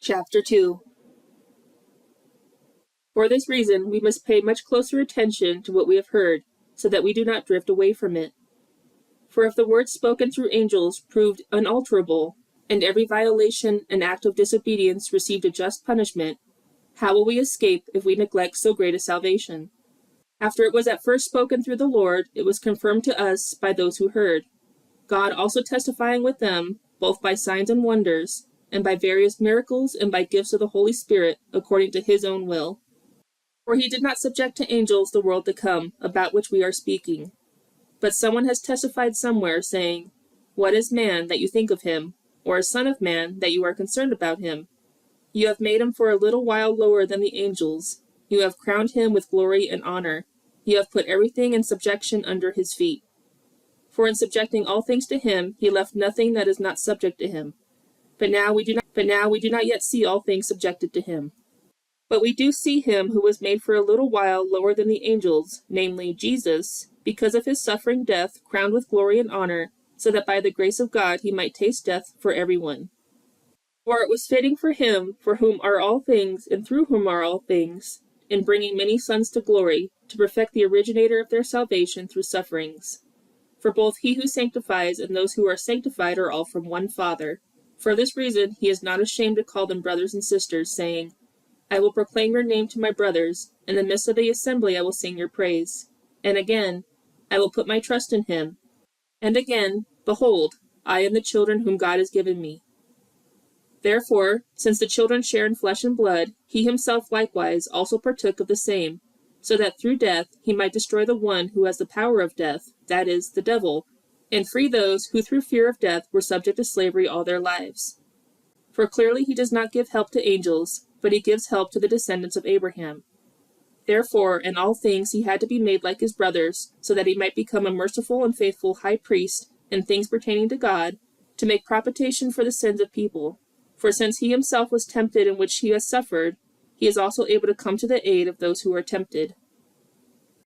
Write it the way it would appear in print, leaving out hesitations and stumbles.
Chapter 2. For this reason, we must pay much closer attention to what we have heard, so that we do not drift away from it. For if the words spoken through angels proved unalterable, and every violation and act of disobedience received a just punishment, how will we escape if we neglect so great a salvation? After it was at first spoken through the Lord, it was confirmed to us by those who heard, God also testifying with them, both by signs and wonders, and by various miracles and by gifts of the Holy Spirit, according to his own will. For he did not subject to angels the world to come, about which we are speaking. But someone has testified somewhere, saying, What is man, that you think of him? Or a son of man, that you are concerned about him? You have made him for a little while lower than the angels. You have crowned him with glory and honor. You have put everything in subjection under his feet. For in subjecting all things to him, he left nothing that is not subject to him. But now we do not yet see all things subjected to him. But we do see him who was made for a little while lower than the angels, namely Jesus, because of his suffering death, crowned with glory and honor, so that by the grace of God he might taste death for everyone. For it was fitting for him, for whom are all things, and through whom are all things, in bringing many sons to glory, to perfect the originator of their salvation through sufferings. For both he who sanctifies and those who are sanctified are all from one Father. For this reason he is not ashamed to call them brothers and sisters, saying, I will proclaim your name to my brothers. In the midst of the assembly I will sing your praise. And again, I will put my trust in him. And again, behold, I and the children whom God has given me. Therefore, since the children share in flesh and blood, he himself likewise also partook of the same, so that through death he might destroy the one who has the power of death, that is, the devil, and free those who through fear of death were subject to slavery all their lives. For clearly he does not give help to angels, but he gives help to the descendants of Abraham. Therefore, in all things he had to be made like his brothers, so that he might become a merciful and faithful high priest in things pertaining to God, to make propitiation for the sins of people. For since he himself was tempted in which he has suffered, he is also able to come to the aid of those who are tempted.